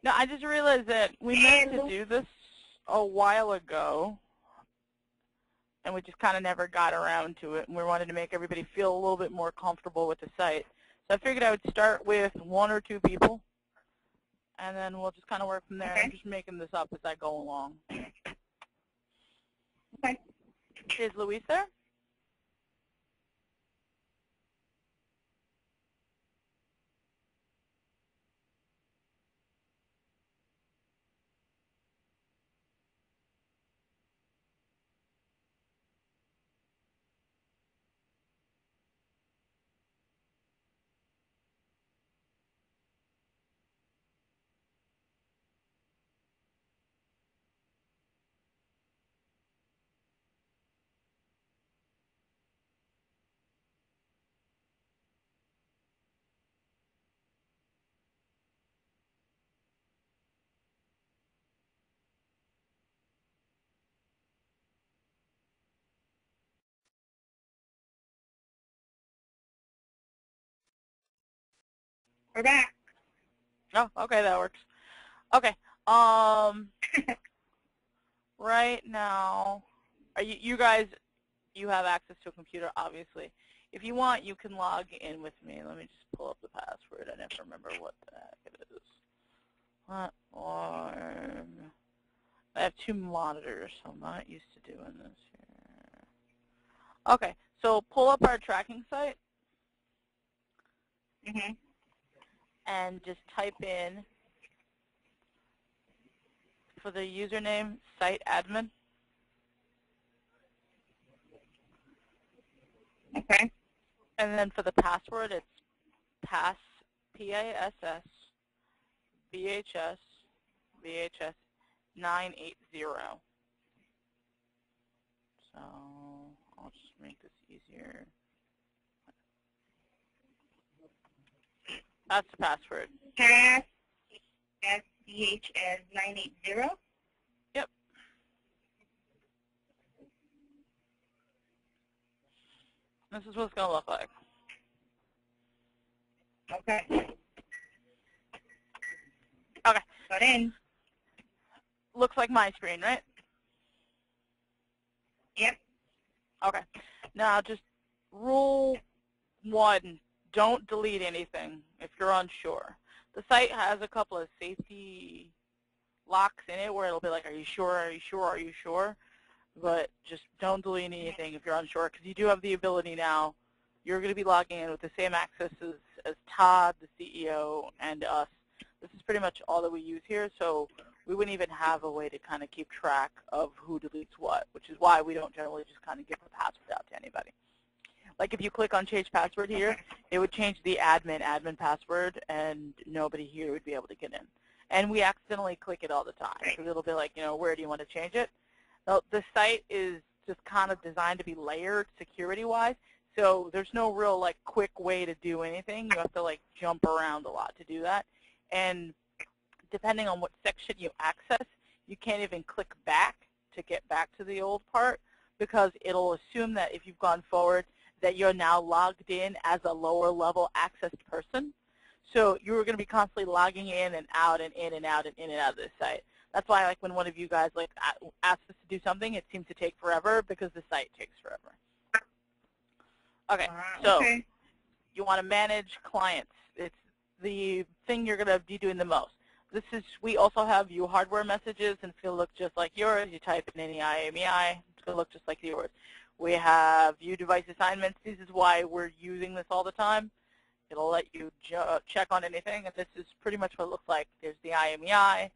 No, I just realized that we meant to do this a while ago, and we just kind of never got around to it, and we wanted to make everybody feel a little bit more comfortable with the site. So I figured I would start with 1 or 2 people, and then we'll just kind of work from there. Okay. I'm just making this up as I go along. Okay. Is Luis there? We're back. Oh, okay, that works. Okay. Right now, are you guys, you have access to a computer, obviously. If you want, you can log in with me. Let me just pull up the password. I never remember what the heck it is. Platform. I have 2 monitors, so I'm not used to doing this here. Okay, so pull up our tracking site and just type in, for the username, site admin. Okay. And then for the password, it's pass, P-A-S-S, VHS, VHS 980. So I'll just make this easier. That's the password. Pass VHS 980. Yep. This is what it's going to look like. Okay. Okay. Got in. Looks like my screen, right? Yep. Okay. Now just rule 1, don't delete anything if you're unsure. The site has a couple of safety locks in it where it'll be like, are you sure, are you sure, are you sure? But just don't delete anything if you're unsure, because you do have the ability now. You're going to be logging in with the same access as Todd, the CEO, and us. This is pretty much all that we use here, so we wouldn't even have a way to kind of keep track of who deletes what, which is why we don't generally just kind of give a password out to anybody. Like if you click on change password here, it would change the admin password, and nobody here would be able to get in. And we accidentally click it all the time, because it'll be like, where do you want to change it? Now, the site is just kind of designed to be layered security-wise, so there's no real quick way to do anything. You have to jump around a lot to do that. And depending on what section you access, you can't even click back to get back to the old part, because it'll assume that if you've gone forward, that you're now logged in as a lower level accessed person. So you're going to be constantly logging in and out and in and out and in and out of this site. That's why when one of you guys asks us to do something, it seems to take forever because the site takes forever. Okay, so you want to manage clients. It's the thing you're going to be doing the most. We also have view hardware messages, and it's going to look just like yours. You type in any IMEI, it's going to look just like yours. We have view device assignments. This is why we're using this all the time. It'll let you check on anything, and this is pretty much what it looks like. There's the IMEI.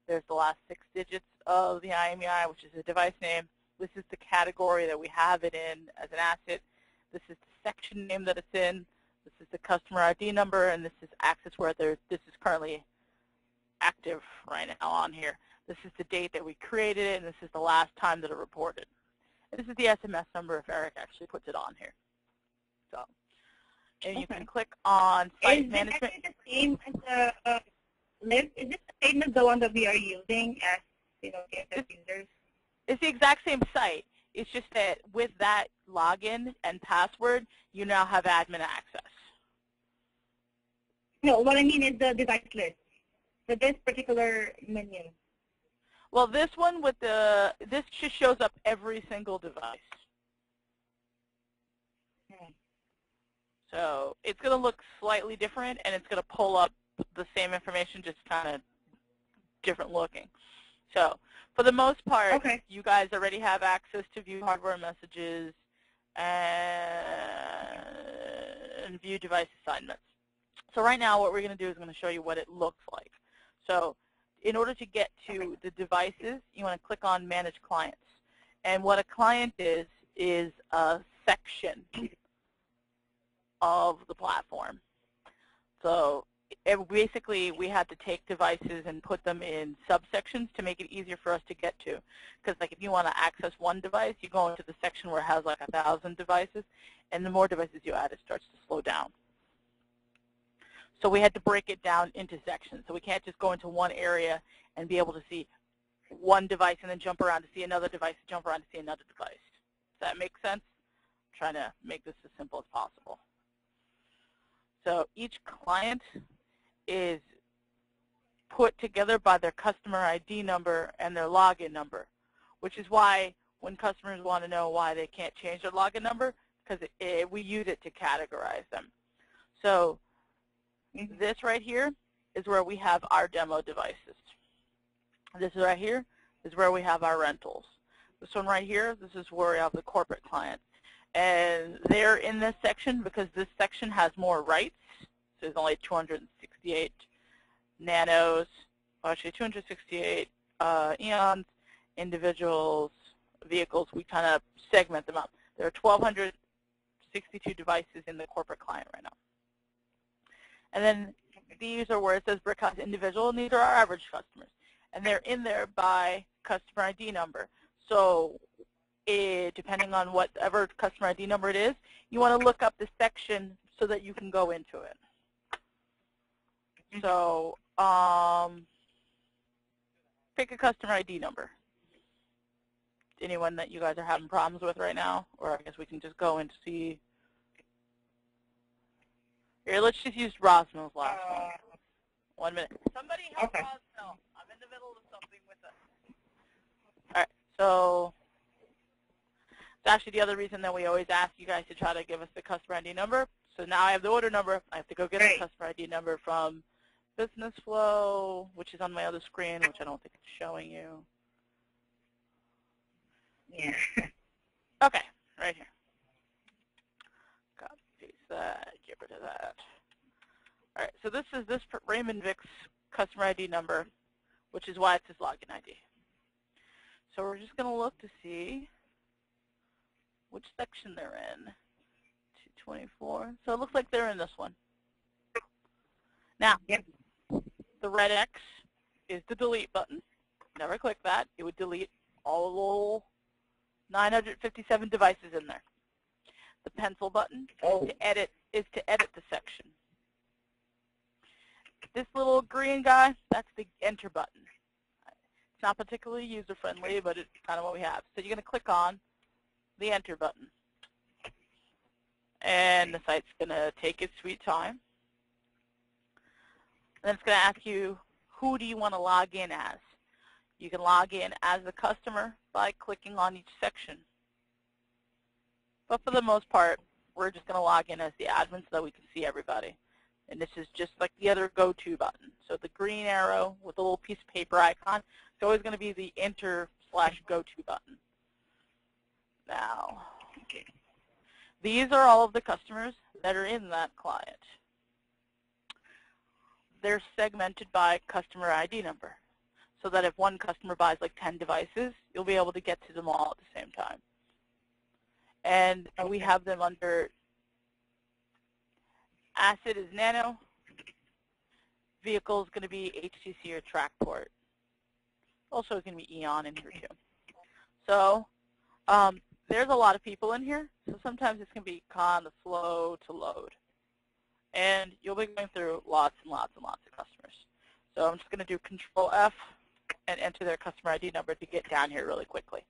There's the last 6 digits of the IMEI, which is the device name. This is the category that we have it in as an asset. This is the section name that it's in. This is the customer ID number, and this is access where this is currently active right now on here. This is the date that we created it, and this is the last time that it reported. And this is the SMS number if Eric actually puts it on here. So, and you can click on site management. Is it the same as the list? Is it the same as the one that we are using as KSS users? It's the exact same site. It's just that with that login and password, you now have admin access. No, what I mean is the device list. for this particular menu? Well, this one with this just shows up every single device. So it's going to look slightly different, and it's going to pull up the same information, just kind of different looking. So for the most part, Okay. you guys already have access to view hardware messages and view device assignments. So right now what we're going to do is I'm going to show you what it looks like. So in order to get to the devices, you want to click on Manage Clients. And what a client is a section of the platform. So basically we had to take devices and put them in subsections to make it easier for us to get to. Because like if you want to access one device, you go into the section where it has like 1,000 devices, and the more devices you add, it starts to slow down. So we had to break it down into sections. So we can't just go into one area and be able to see one device and then jump around to see another device, jump around to see another device. Does that make sense? I'm trying to make this as simple as possible. So each client is put together by their customer ID number and their login number, which is why when customers want to know why they can't change their login number, because we use it to categorize them. So this right here is where we have our demo devices. This right here is where we have our rentals. This one right here, this is where we have the corporate client. And they're in this section because this section has more rights. So there's only 268 nanos, actually 268 eons, individuals, vehicles. We kind of segment them up. There are 1,262 devices in the corporate client right now. And then these are where it says Brickhouse individual, and these are our average customers. And they're in there by customer ID number. So depending on whatever customer ID number it is, you want to look up the section so that you can go into it. So pick a customer ID number. Anyone that you guys are having problems with right now? Or I guess we can just go and see. Here, let's just use Rosmel's last one. 1 minute. Somebody help Rosmel. I'm in the middle of something with it. All right, so it's actually the other reason that we always ask you guys to try to give us the customer ID number. So now I have the order number. I have to go get the customer ID number from Business Flow, which is on my other screen, which I don't think it's showing you. Yeah. Okay, right here. Copy, paste that, get rid of that. All right, so this is Raymond Vick's customer ID number, which is why it says login ID. So we're just going to look to see which section they're in. 224. So it looks like they're in this one. Now, the red X is the delete button. Never click that. It would delete all 957 devices in there. The pencil button to edit is to edit the section. This little green guy, that's the enter button. It's not particularly user-friendly, but it's kind of what we have. So you're going to click on the enter button. And the site's going to take its sweet time. And then it's going to ask you, who do you want to log in as? You can log in as a customer by clicking on each section. But for the most part, we're just going to log in as the admin so that we can see everybody. And this is just like the other go-to button. So the green arrow with the little piece of paper icon, it's always going to be the enter/go-to button. Now, these are all of the customers that are in that client. They're segmented by customer ID number, so that if one customer buys like 10 devices, you'll be able to get to them all at the same time. And we have them under asset is nano, vehicle is going to be HTC or TrackPort. Also is going to be Eon in here too. So there's a lot of people in here, so sometimes it's going to be kind of slow to load. And you'll be going through lots and lots and lots of customers. So I'm just going to do Control F and enter their customer ID number to get down here really quickly.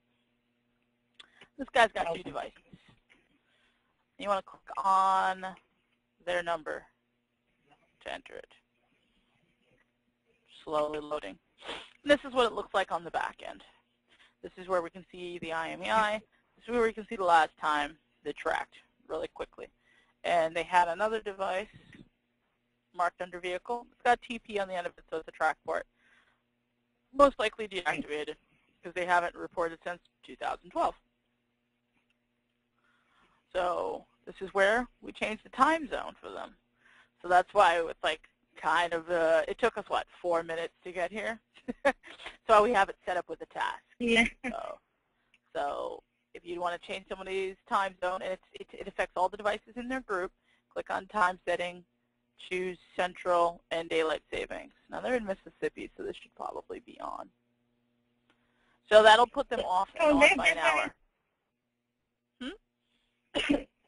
This guy's got 2 devices. You want to click on their number to enter it. slowly loading. And this is what it looks like on the back end. This is where we can see the IMEI. This is where we can see the last time they tracked really quickly. And they had another device marked under vehicle. It's got TP on the end of it, so it's a track port. Most likely deactivated because they haven't reported since 2012. So this is where we changed the time zone for them. So that's why it was like kind of, it took us, what, 4 minutes to get here? So we have it set up with a task. Yeah. So if you want to change somebody's time zone, and it affects all the devices in their group, click on time setting, choose Central and Daylight Savings. Now they're in Mississippi, so this should probably be on. So that'll put them off and on by an hour.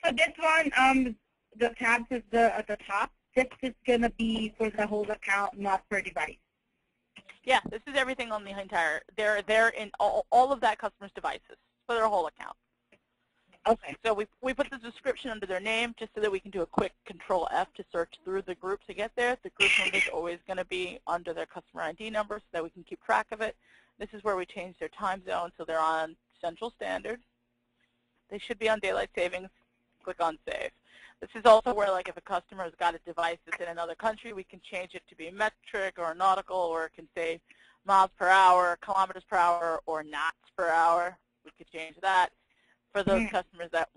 So this one, the tabs is at the top. This is going to be for the whole account, not per device. Yeah, this is everything on the entire. They're in all of that customer's devices for their whole account. Okay. So we put the description under their name just so that we can do a quick Control F to search through the group to get there. The group number is always going to be under their customer ID number so that we can keep track of it. This is where we change their time zone, so they're on Central Standard. They should be on Daylight Savings. Click on Save. This is also where, like, if a customer has got a device that's in another country, we can change it to be metric or nautical, or it can say miles per hour, kilometers per hour, or knots per hour. We could change that. For those customers that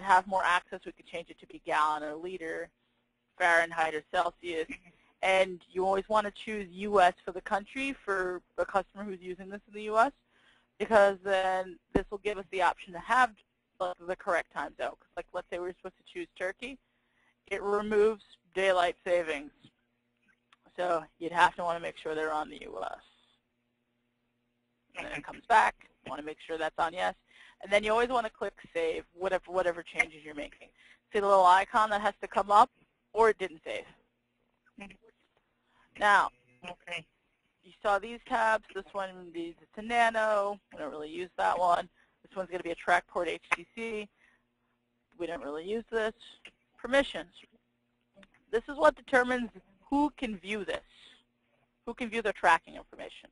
have more access, we could change it to be gallon or liter, Fahrenheit or Celsius. And you always want to choose U.S. for the country for a customer who's using this in the U.S. because then this will give us the option to have the correct time zone. Like, let's say we're supposed to choose Turkey. It removes Daylight Savings. So you'd have to want to make sure they're on the U.S. And then it comes back. You want to make sure that's on yes. And then you always want to click Save, whatever changes you're making. See the little icon that has to come up, or it didn't save. Now, you saw these tabs. This one, it's a Nano. We don't really use that one. This one's going to be a track port HTC. We don't really use this. Permissions. This is what determines who can view this, who can view their tracking information.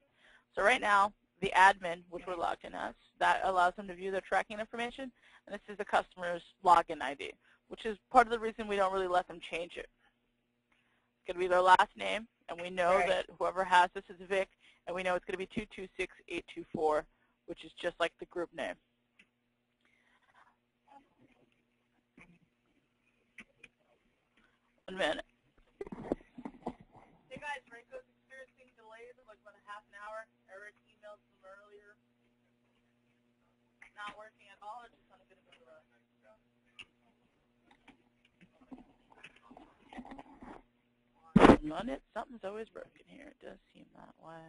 So right now, the admin, which we're logged in as, that allows them to view their tracking information. And this is the customer's login ID, which is part of the reason we don't really let them change it. It's going to be their last name, and we know that whoever has this is Vic, and we know it's going to be 226824, which is just like the group name. One minute. Hey guys, Franco's experiencing delays of like about a half an hour. Eric emailed them earlier. Not working at all, or just on a bit of a rush? On it, something's always broken here. It does seem that way.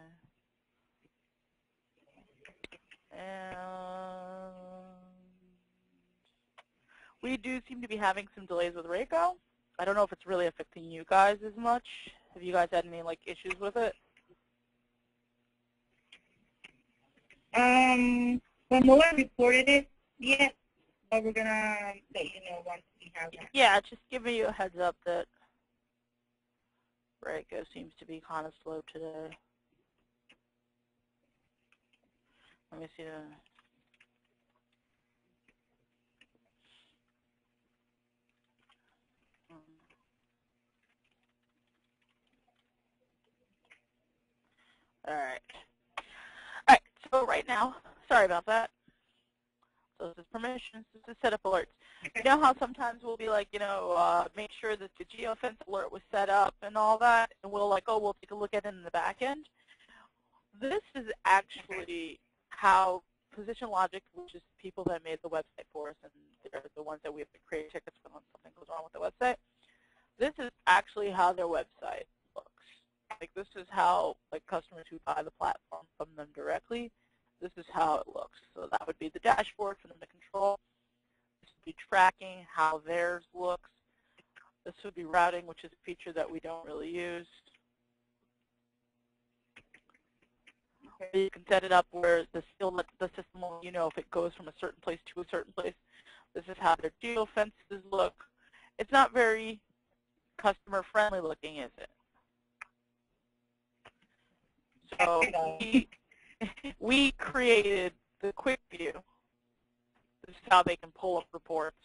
And we do seem to be having some delays with Rayco. I don't know if it's really affecting you guys as much. Have you guys had any issues with it? Well, no one reported it yet, but we're gonna let you know once we have that. Yeah, just giving you a heads up that Rayco seems to be kind of slow today. Let me see the. All right. All right. So right now, sorry about that. So this is permissions. This is set up alerts. You know how sometimes we'll be like, make sure that the geofence alert was set up and all that, and we'll we'll take a look at it in the back end. This is actually how Position Logic, which is the people that made the website for us, and they're the ones that we have to create tickets when something goes wrong with the website. This is actually how their website looks. Like, this is how customers who buy the platform from them directly, this is how it looks. So that would be the dashboard for them to control. This would be tracking how theirs looks. This would be routing, which is a feature that we don't really use. You can set it up where the system will, if it goes from a certain place to a certain place. This is how their geofences look. It's not very customer friendly looking, is it? So we created the quick view. This is how they can pull up reports.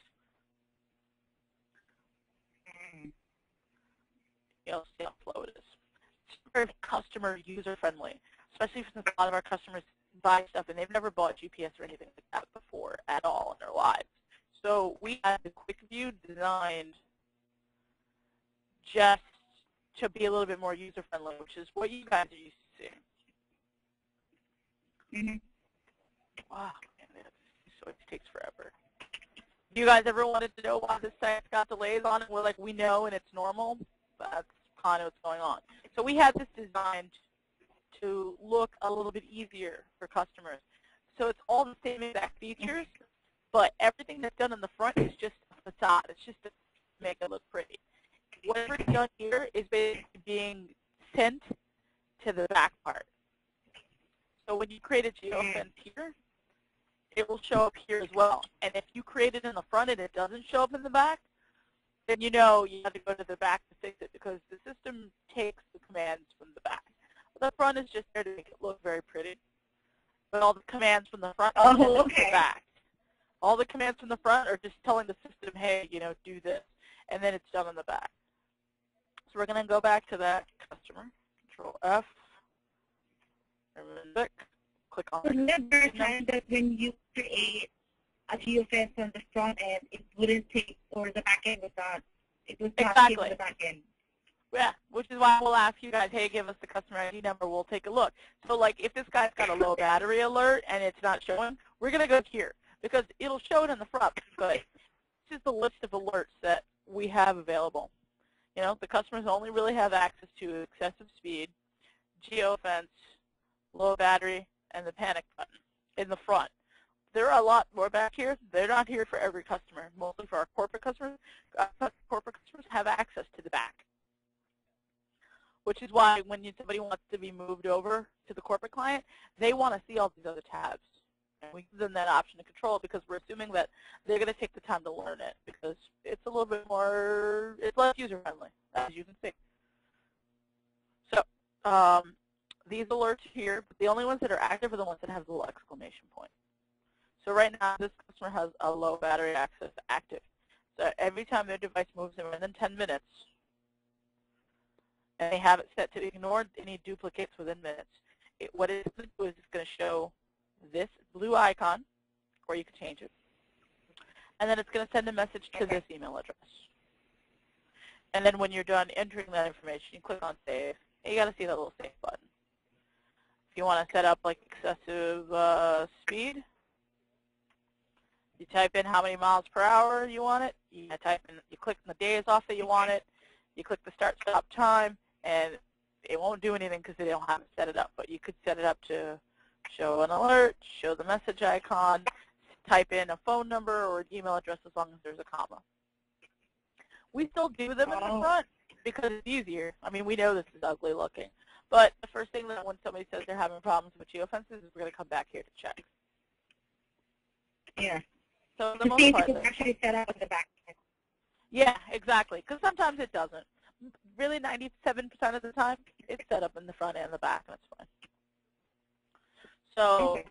You'll see how slow it is. It's very customer user-friendly, especially since a lot of our customers buy stuff and they've never bought GPS or anything like that before at all in their lives. So we had the quick view designed just to be a little bit more user-friendly, which is what you guys are used to seeing. Wow, man, so it takes forever. You guys ever wanted to know why this site's got delays on it? We're like, we know and it's normal. That's kind of what's going on. So we had this designed to look a little bit easier for customers. So it's all the same exact features, but everything that's done in the front is just a facade. It's just to make it look pretty. Whatever's done here is basically being sent to the back part. So when you create a geofence here, it will show up here as well. And if you create it in the front and it doesn't show up in the back, then you know you have to go to the back to fix it because the system takes the commands from the back. The front is just there to make it look very pretty. But all the commands from the front are sent to the back. All the commands from the front are just telling the system, hey, you know, do this. And then it's done on the back. So we're going to go back to that customer. Control F. Click on it. Remember a time that when you create a geofence on the front end, it wouldn't take, or the back end was not, it was not taking the back end. Yeah, which is why we'll ask you guys, hey, give us the customer ID number, we'll take a look. So like if this guy's got a low battery alert and it's not showing, we're going to go here because it'll show it in the front, but it's just a list of alerts that we have available. You know, the customers only really have access to excessive speed, geofence, low battery, and the panic button in the front. There are a lot more back here. They're not here for every customer. Mostly for our corporate customers. Corporate customers have access to the back, which is why when somebody wants to be moved over to the corporate client, they want to see all these other tabs. And we give them that option to control because we're assuming that they're going to take the time to learn it because it's a little bit more, it's less user-friendly, as you can see. So these alerts here, but the only ones that are active are the ones that have the little exclamation point. So right now, this customer has a low battery access active. So every time their device moves in within 10 minutes, and they have it set to ignore any duplicates within minutes, what it's going to do is it's going to show this blue icon, or you can change it, and then it's going to send a message to this email address. And then when you're done entering that information, you click on Save, and you got to see that little Save button. If you want to set up like excessive speed, you type in how many miles per hour you want it. You click on the days off that you want it. You click the start-stop time, and it won't do anything because they don't have it set it up. But you could set it up to show an alert, show the message icon, type in a phone number or an email address as long as there's a comma. We still do them in the front because it's easier. I mean, we know this is ugly looking. But the first thing that when somebody says they're having problems with geofences is we're going to come back here to check. Yeah. So the most part, it's actually set up in the back. Yeah, exactly. Because sometimes it doesn't. Really, 97% of the time, it's set up in the front and the back, and it's fine. So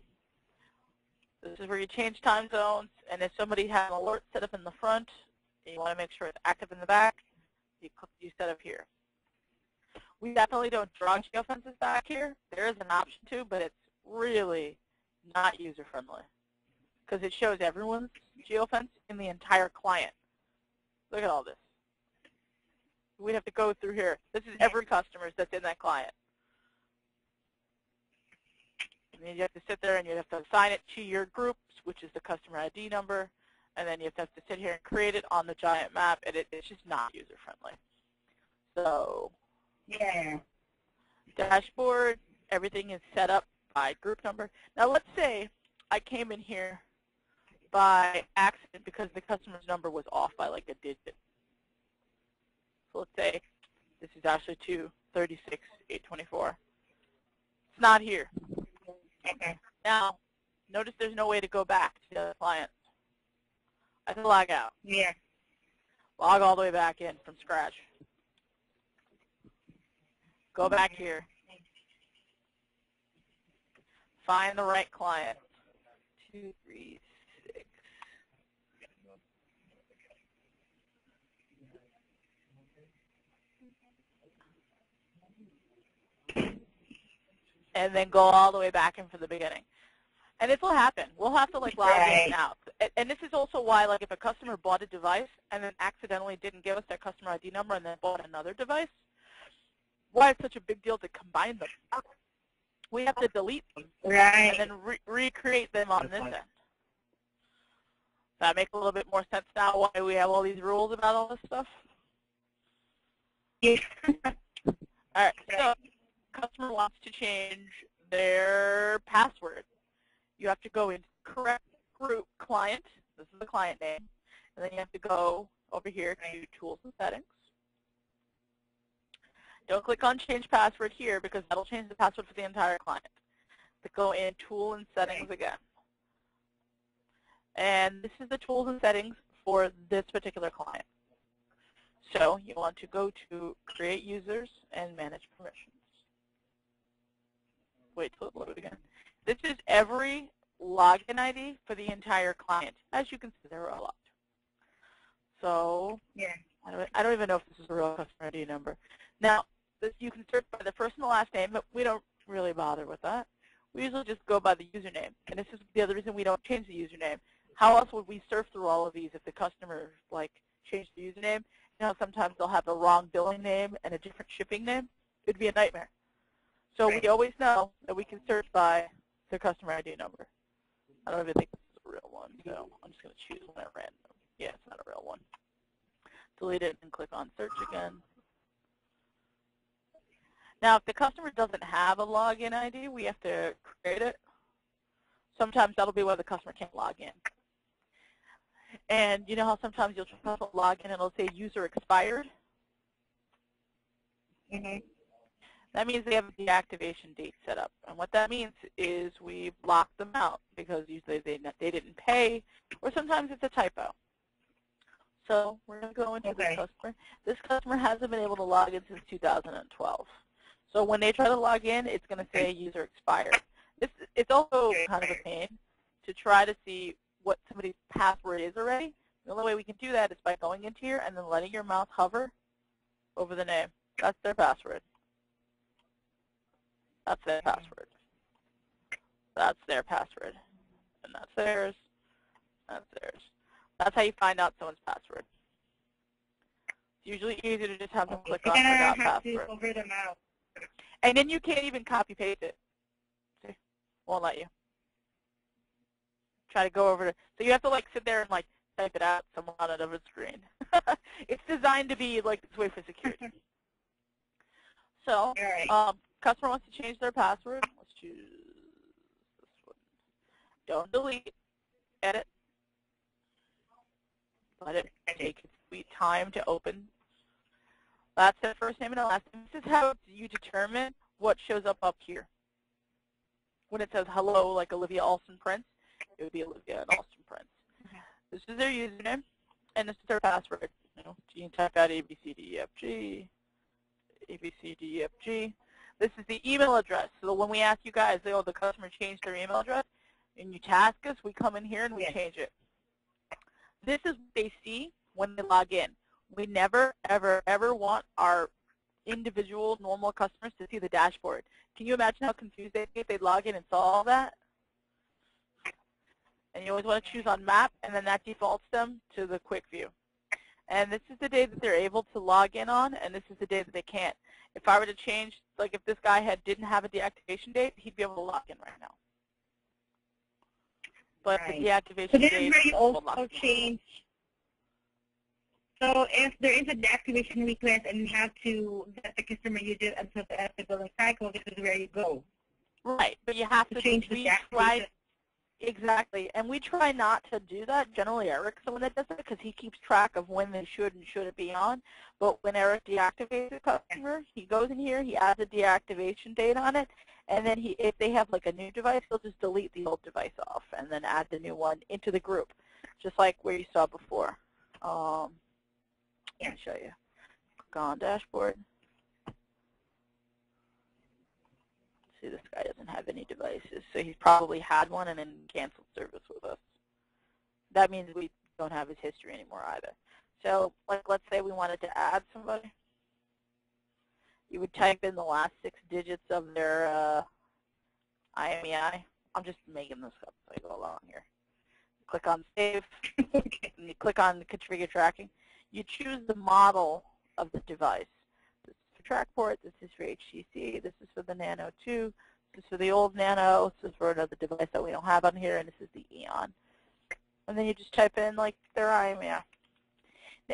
this is where you change time zones, and if somebody has an alert set up in the front, and you want to make sure it's active in the back, you set up here. We definitely don't draw geofences back here. There is an option to, but it's really not user-friendly because it shows everyone's geofence in the entire client. Look at all this. We'd have to go through here. This is every customer that's in that client. And then you have to sit there and you have to assign it to your groups, which is the customer ID number, and then you have to sit here and create it on the giant map, and it's just not user-friendly. So, yeah. Dashboard, everything is set up by group number. Now let's say I came in here by accident because the customer's number was off by like a digit. So let's say this is actually 236,824. It's not here. Okay. Now, notice there's no way to go back to the other client. I can log out. Yeah. Log all the way back in from scratch. Go back here. find the right client. 236. And then go all the way back in from the beginning. And this will happen. We'll have to log in and out. And this is also why, if a customer bought a device and then accidentally didn't give us their customer ID number and then bought another device, why it's such a big deal to combine them. We have to delete them and then recreate them on this end. Does that make a little bit more sense now why we have all these rules about all this stuff? Yeah. All right, so customer wants to change their password. You have to go into correct group client. This is the client name. And then you have to go over here to Tools and Settings. Don't click on Change Password here because that'll change the password for the entire client. To go in Tool and Settings again. And this is the Tools and Settings for this particular client. So you want to go to Create Users and Manage Permissions. Wait till it loads again. This is every login ID for the entire client. As you can see, they're all logged. So yeah. I don't even know if this is a real customer ID number. Now, you can search by the first and the last name, but we don't really bother with that. We usually just go by the username. And this is the other reason we don't change the username. How else would we surf through all of these if the customer changed the username? You know, sometimes they'll have the wrong billing name and a different shipping name. It would be a nightmare. So we always know that we can search by the customer ID number. I don't even think this is a real one, so I'm just going to choose one at random. Yeah, it's not a real one. Delete it and click on Search again. Now, if the customer doesn't have a login ID, we have to create it. Sometimes that'll be where the customer can't log in. And you know how sometimes you'll try to log in and it'll say user expired? Mm-hmm. That means they have a deactivation date set up. And what that means is we block them out because usually they didn't pay, or sometimes it's a typo. So we're going to go into this customer. This customer hasn't been able to log in since 2012. So when they try to log in, it's going to say user expired. It's also kind of a pain to try to see what somebody's password is already. The only way we can do that is by going into here and then letting your mouse hover over the name. That's their password. That's their password. That's their password. And that's theirs. That's theirs. That's how you find out someone's password. It's usually easier to just have them click on Forgot Password. To over the mouse. And then you can't even copy-paste it. See? Won't let you. Try to go over to, so you have to sit there and type it out somewhere on another screen. It's designed to be this way for security. So, customer wants to change their password. Let's choose this one. Don't delete. Edit. Let it take its sweet time to open. That's their first name and last name. This is how you determine what shows up here. When it says hello, like Olivia Alston Prince, it would be Olivia Alston Prince. This is their username, and this is their password. You can type out ABCDEFG, ABCDEFG. This is the email address. So when we ask you guys, the customer changed their email address, and you task us, we come in here and we change it. This is what they see when they log in. We never, ever, ever want our individual normal customers to see the dashboard. Can you imagine how confused they'd be if they log in and saw all that? And you always want to choose on map, and then that defaults them to the quick view. And this is the day that they're able to log in on, and this is the day that they can't. If I were to change, if this guy didn't have a deactivation date, he'd be able to log in right now. But the deactivation date will not change. So if there is a deactivation request and you have to let the customer use it until the end of the billing cycle, this is where you go. Right, but you have to change the deactivation. Exactly, and we try not to do that. Generally, Eric's the one that does it because he keeps track of when they should and shouldn't be on. But when Eric deactivates a customer, he goes in here, he adds a deactivation date on it, and then if they have a new device, he'll just delete the old device off and then add the new one into the group, just like where you saw before. Let me show you. Go on dashboard. See, this guy doesn't have any devices, so he's probably had one and then canceled service with us. That means we don't have his history anymore either. So, like, let's say we wanted to add somebody. You would type in the last 6 digits of their IMEI. I'm just making this up as I go along here. Click on Save, and you click on Configure Tracking. You choose the model of the device. This is for TrackPort, this is for HTC, this is for the Nano 2, this is for the old Nano, this is for another device that we don't have on here, and this is the Eon. And then you just type in, like, their IMEI.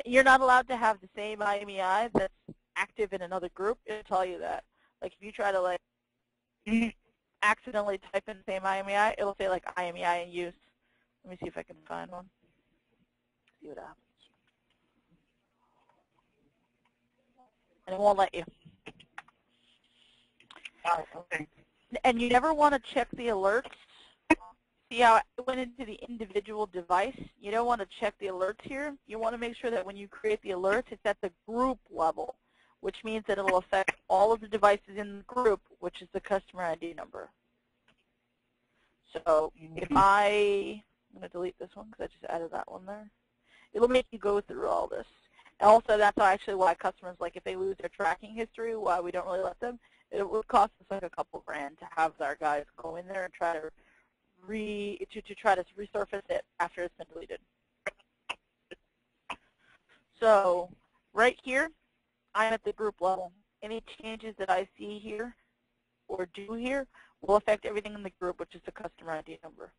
You're not allowed to have the same IMEI that's active in another group. It'll tell you that. Like, if you try to, like, accidentally type in the same IMEI, it'll say, like, IMEI in use. Let me see if I can find one. See what happens. And it won't let you. Oh, okay. And you never want to check the alerts. See how it went into the individual device? You don't want to check the alerts here. You want to make sure that when you create the alerts, it's at the group level, which means that it will affect all of the devices in the group, which is the customer ID number. So if I'm going to delete this one because I just added that one there. It'll make you go through all this. And also, that's actually why customers, like, if they lose their tracking history, why we don't really let them. It would cost us like a couple grand to have our guys go in there and try to try to resurface it after it's been deleted. So right here, I'm at the group level. Any changes that I see here or do here will affect everything in the group, which is the customer ID number.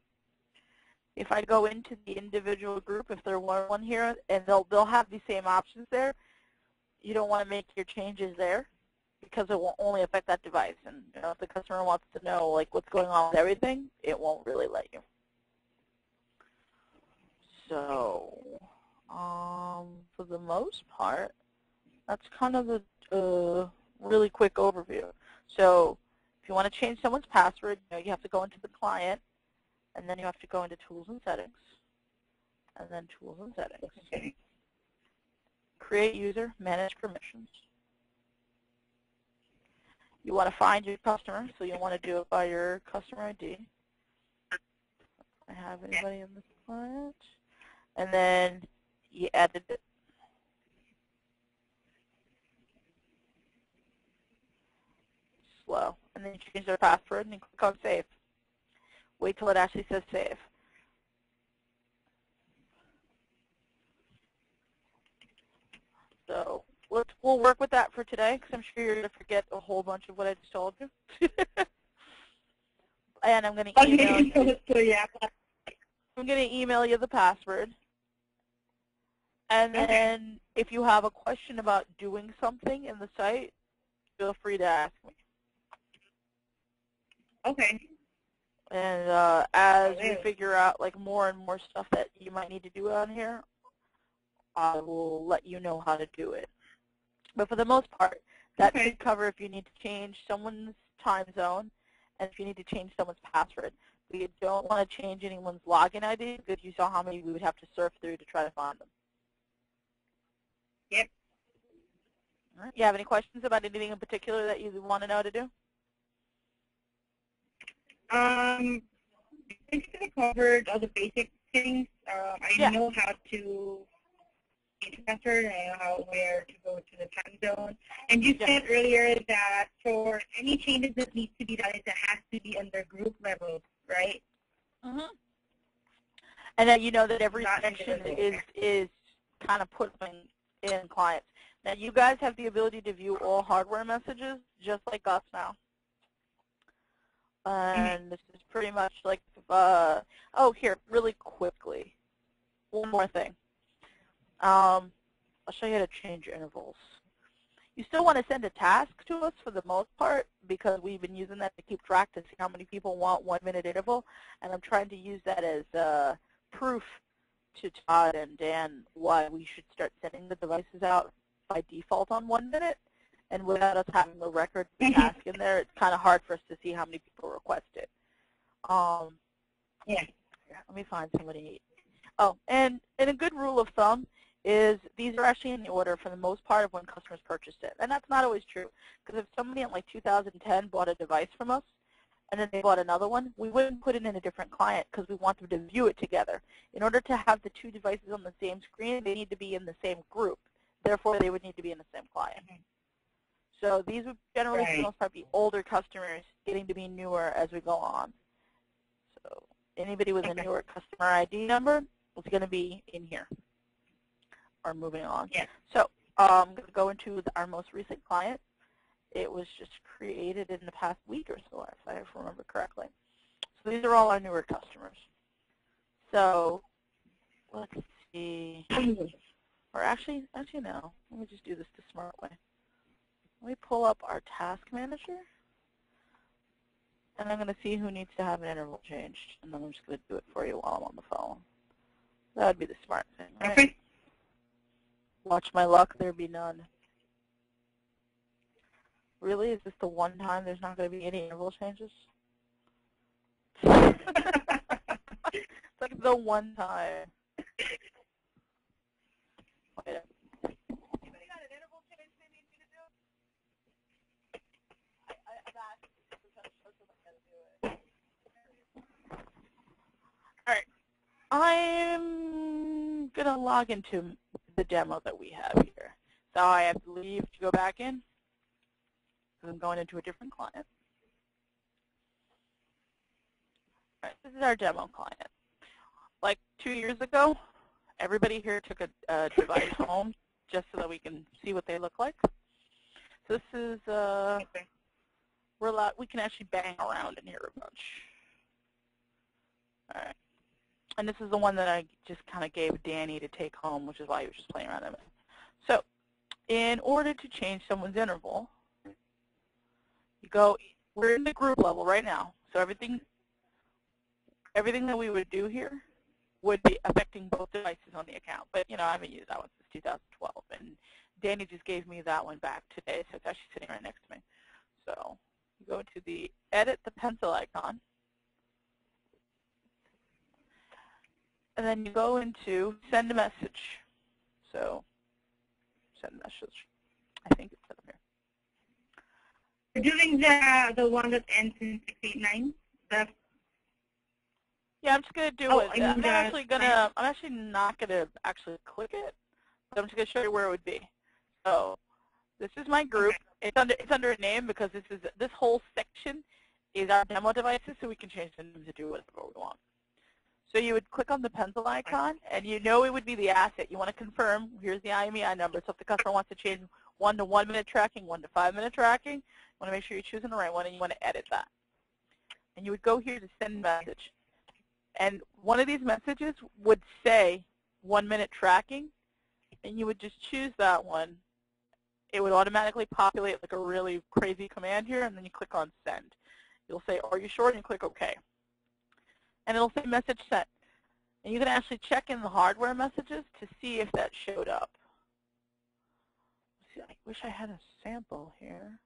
If I go into the individual group, if there were one here, and they'll have the same options there, you don't want to make your changes there because it will only affect that device. And you know, if the customer wants to know, like, what's going on with everything, it won't really let you. So for the most part, that's kind of the really quick overview. So if you want to change someone's password, you know, you have to go into the client, and then you have to go into Tools and Settings, and then Tools and Settings. Okay. Create user, manage permissions. You want to find your customer, so you'll want to do it by your customer ID. I have anybody in this client. And then you edit it. Slow. And then you change their password and you click on Save. Wait till it actually says Save. So we'll work with that for today because I'm sure you're going to forget a whole bunch of what I just told you. And I'm going to email you. So, yeah. I'm going to email you the password. And then if you have a question about doing something in the site, feel free to ask me. Okay. And as we figure out like more and more stuff that you might need to do on here, I will let you know how to do it. But for the most part, that should cover if you need to change someone's time zone and if you need to change someone's password. But you don't want to change anyone's login ID because you saw how many we would have to surf through to try to find them. Yep. All right. You have any questions about anything in particular that you want to know how to do? I think I covered all the basic things. I know how to transfer and I know where to go to the time zone. And you said earlier that for any changes that need to be done, it has to be under group level, right? Mm-hmm. And then you know that every section is kind of put in clients. Now you guys have the ability to view all hardware messages just like us now. And this is pretty much like, oh, here, really quickly, one more thing. I'll show you how to change intervals. You still want to send a task to us for the most part because we've been using that to keep track to see how many people want 1 minute interval. And I'm trying to use that as proof to Todd and Dan why we should start sending the devices out by default on 1 minute. And without us having a record task in there, it's kind of hard for us to see how many people request it. Yeah. Let me find somebody. Oh, and a good rule of thumb is these are actually in the order for the most part of when customers purchased it. And that's not always true, because if somebody in like 2010 bought a device from us, and then they bought another one, we wouldn't put it in a different client because we want them to view it together. In order to have the two devices on the same screen, they need to be in the same group. Therefore, they would need to be in the same client. So these would generally, for the most part, be older customers getting to be newer as we go on. So anybody with a newer customer ID number is going to be in here. Or moving on. Yeah. So I'm going to go into our most recent client. It was just created in the past week or so, if I remember correctly. So these are all our newer customers. So let's see. Or actually no. Let me just do this the smart way. Let me pull up our task manager. And I'm going to see who needs to have an interval changed. And then I'm just going to do it for you while I'm on the phone. That would be the smart thing, right? Okay. Watch my luck, there be none. Really? Is this the one time there's not going to be any interval changes? It's like the one time. Wait. Anybody got an interval change they need me to do? I've asked if I gotta do it. Alright. I'm going to log into the demo that we have here. So I have to leave to go back in. I'm going into a different client. All right, this is our demo client. Like 2 years ago, everybody here took a device home just so that we can see what they look like. So this is, we can actually bang around in here a bunch. All right. And this is the one that I just kind of gave Danny to take home, which is why he was just playing around in it. So in order to change someone's interval, you go, we're in the group level right now, so everything that we would do here would be affecting both devices on the account. But, I haven't used that one since 2012, and Danny just gave me that one back today, so it's actually sitting right next to me. So you go to the edit the pencil icon, and then you go into send a message. So send a message. I think it's set up here. We're doing the one that ends in 689. Yeah, I'm just gonna do it. I'm actually not gonna actually click it, but I'm just gonna show you where it would be. So this is my group. Okay. It's under a name because this whole section is our demo devices, so we can change the name to do whatever we want. So you would click on the pencil icon, and it would be the asset. You want to confirm, here's the IMEI number. So if the customer wants to change 1 to 1 minute tracking, 1 to 5 minute tracking, you want to make sure you're choosing the right one, and you want to edit that. And you would go here to send message. And one of these messages would say 1 minute tracking, and you would just choose that one. It would automatically populate like a really crazy command here, and then you click on send. You'll say, are you sure? And you click OK. And it'll say message sent. And you can actually check in the hardware messages to see if that showed up. See, I wish I had a sample here.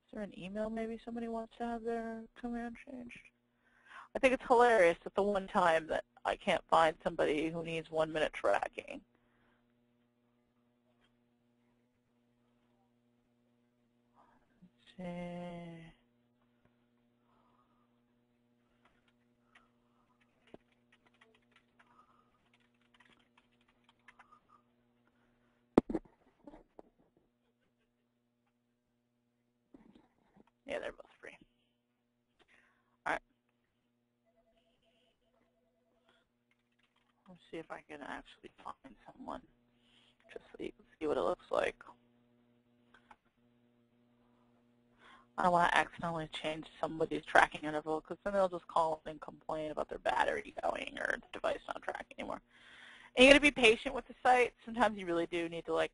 Is there an email maybe somebody wants to have their command changed? I think it's hilarious that the one time that I can't find somebody who needs 1 minute tracking. Let's see. Yeah, they're both free. All right. Let's see if I can actually find someone, just so you can see what it looks like. I don't want to accidentally change somebody's tracking interval, because then they'll just call and complain about their battery going or the device not tracking anymore. And you got to be patient with the site. Sometimes you really do need to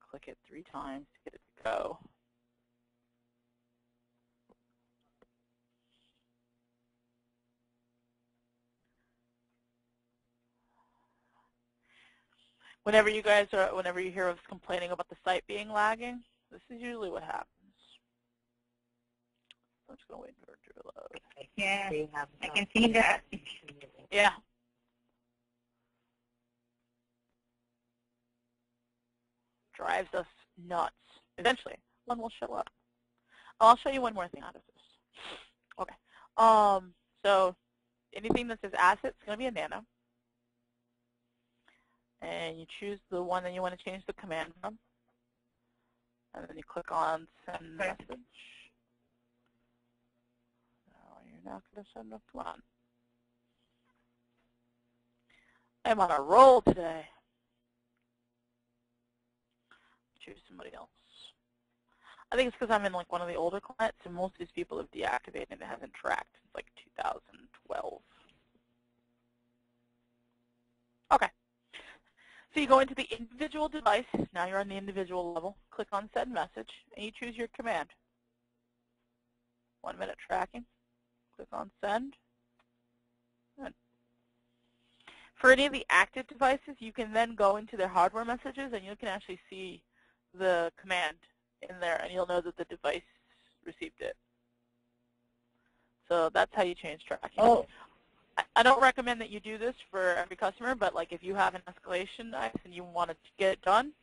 click it 3 times to get it to go. Whenever you hear us complaining about the site being lagging, this is usually what happens. I'm just going to wait for it to reload. Yeah, I can see that. Yeah. drives us nuts. Eventually, one will show up. I'll show you one more thing out of this. Okay. So anything that says asset is going to be a nano. And you choose the one that you want to change the command from. And then you click on send message. Now you're not going to send a command. I'm on a roll today. Choose somebody else. I think it's because I'm in like one of the older clients, and most of these people have deactivated and it hasn't tracked since like 2012. Okay. So you go into the individual device. Now you're on the individual level. Click on send message, and you choose your command. 1 minute tracking. Click on send. Good. For any of the active devices, you can then go into their hardware messages, and you can actually see the command in there, and you'll know that the device received it. So that's how you change tracking. Oh. I don't recommend that you do this for every customer, but like if you have an escalation ice and you want to get it done,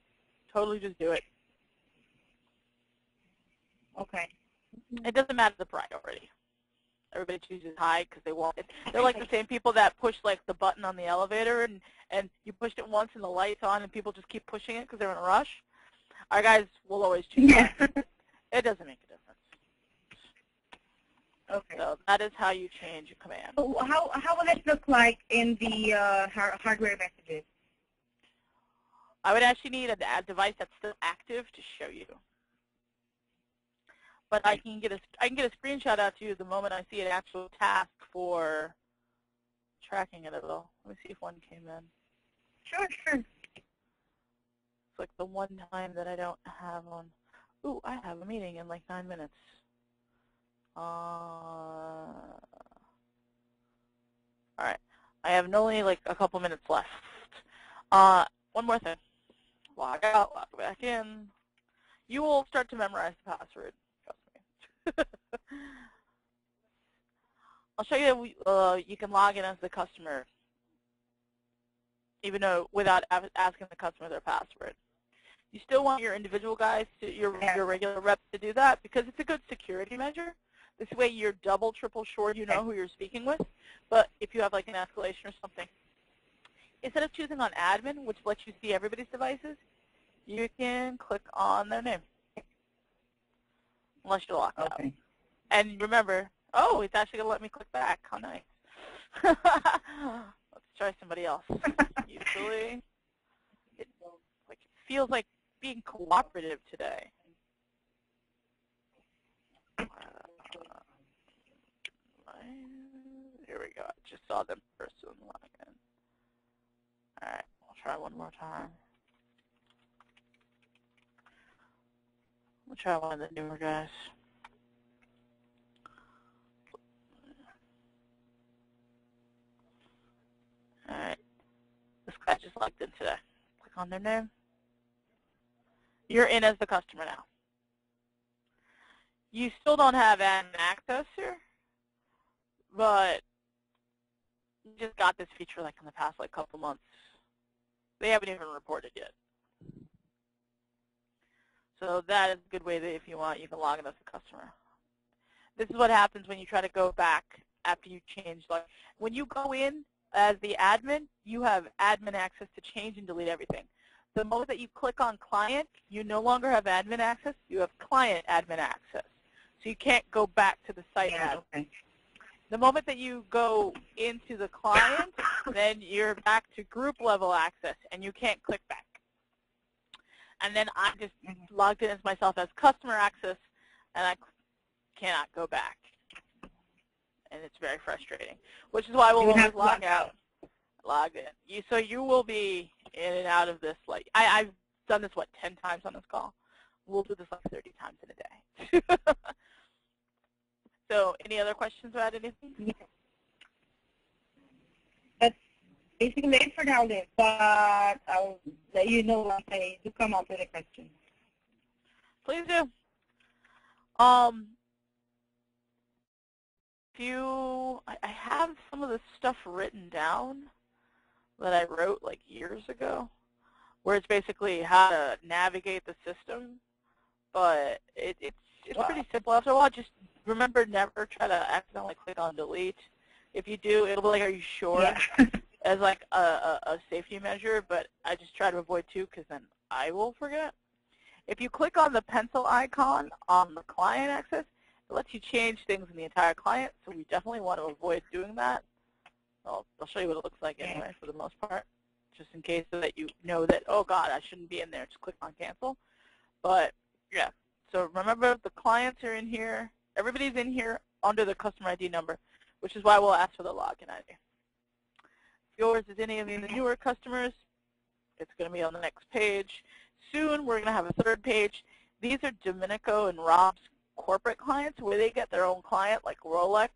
totally just do it. Okay. It doesn't matter the priority. Everybody chooses high because they want it. They're like the same people that push like the button on the elevator and you pushed it once and the light's on and people just keep pushing it because they're in a rush. Our guys will always choose high. It doesn't make a difference. Okay. So that is how you change a command. So how will it look like in the hardware messages? I would actually need a device that's still active to show you. But I can get a screenshot out to you the moment I see an actual task for tracking it a little. Let me see if one came in. Sure. It's like the one time that I don't have on. Ooh, I have a meeting in like 9 minutes. All right. I have only like a couple minutes left. One more thing. Log out, log back in. You will start to memorize the password. I'll show you you can log in as the customer, even though without asking the customer their password. You still want your individual guys, your regular reps to do that because it's a good security measure. This way you're double, triple sure you know who you're speaking with. But if you have like an escalation or something, instead of choosing on admin, which lets you see everybody's devices, you can click on their name, unless you're locked out. And remember, oh, it's actually going to let me click back. How nice. Let's try somebody else. Usually, it feels like being cooperative today. Here we go. I just saw them person log in. All right, I'll try one more time. We'll try one of the newer guys. All right. This guy just logged in today. Click on their name. You're in as the customer now. You still don't have admin access here, but you just got this feature like in the past like couple months. They haven't even reported yet. So that is a good way that if you want, you can log in as a customer. This is what happens when you try to go back after you change. Like when you go in as the admin, you have admin access to change and delete everything. The moment that you click on client, you no longer have admin access. You have client admin access. So you can't go back to the site admin. The moment that you go into the client, then you're back to group level access, and you can't click back. And then I just logged in as myself as customer access, and I cannot go back. And it's very frustrating, which is why we'll always log out. Logged in. So you will be in and out of this. Like I've done this, 10 times on this call? We'll do this like 30 times in a day. So any other questions about anything? Yeah. That's basically it for now, Liv, but I'll let you know once I do come up with a question. Please do. I have some of the stuff written down that I wrote like years ago. where it's basically how to navigate the system. But it's pretty simple. After a while, just remember never try to accidentally click on delete. If you do, it'll be like, are you sure? Yeah. As like a safety measure, but I just try to avoid too because then I will forget. If you click on the pencil icon on the client access, it lets you change things in the entire client, so we definitely want to avoid doing that. I'll show you what it looks like anyway for the most part, just in case so that you know that, oh God, I shouldn't be in there, just click on cancel. But yeah, so remember the clients are in here, everybody's in here under the customer ID number, which is why we'll ask for the login ID. If yours is any of the newer customers, it's going to be on the next page. Soon we're going to have a third page. These are Domenico and Rob's corporate clients where they get their own client, like Rolex.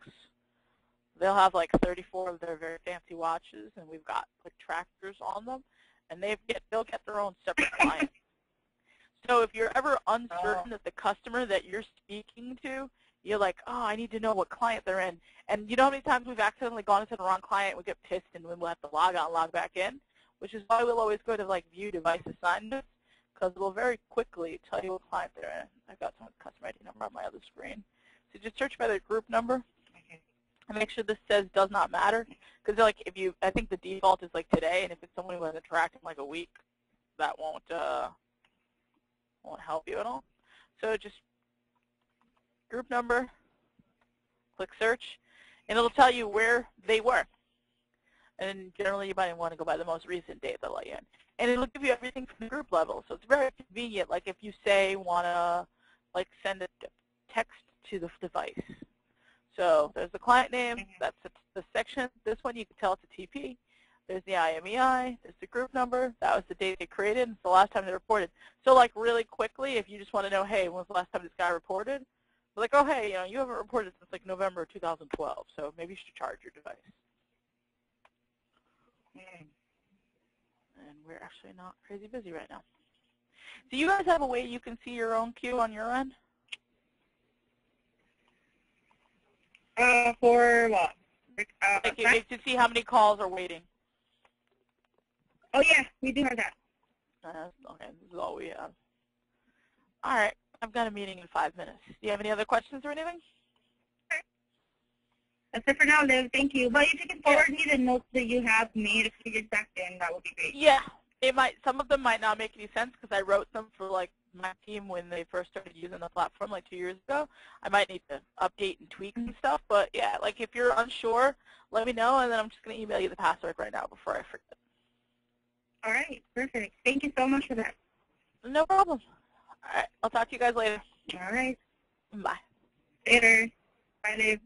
They'll have like 34 of their very fancy watches, and we've got like trackers on them, and they'll get their own separate client. So if you're ever uncertain of the customer that you're speaking to, you're like, oh, I need to know what client they're in. And you know how many times we've accidentally gone into the wrong client, we get pissed, and we'll have to log out and log back in, which is why we'll always go to like view device assignments, because we'll very quickly tell you what client they're in. I've got some customer ID number on my other screen. So just search by their group number and make sure this says does not matter, because like I think the default is like today, and if it's someone who hasn't tracked in like a week, that won't help you at all. So just group number, click search, and it'll tell you where they were. And generally you might want to go by the most recent date they'll let you in. And it'll give you everything from the group level. So it's very convenient, like if you say want to like send a text to the device. So there's the client name, that's the section. This one you can tell it's a TP. There's the IMEI, there's the group number, that was the date they created, and it's the last time they reported. So like really quickly, if you just want to know, hey, when was the last time this guy reported? We're like, oh, hey, you haven't reported since like November 2012, so maybe you should charge your device. And we're actually not crazy busy right now. Do you guys have a way you can see your own queue on your end? For what? Like to see how many calls are waiting. Oh, yeah, we do have that. Okay, this is all we have. All right, I've got a meeting in 5 minutes. Do you have any other questions or anything? That's it for now, Liv. Thank you. But if you can forward me the notes that you have made a few years back, then that would be great. Yeah, some of them might not make any sense because I wrote them for like my team when they first started using the platform like 2 years ago. I might need to update and tweak and stuff, but yeah, like if you're unsure, let me know, and then I'm just going to email you the password right now before I forget. All right, perfect. Thank you so much for that. No problem. All right, I'll talk to you guys later. All right. Bye. Later. Bye, Liv.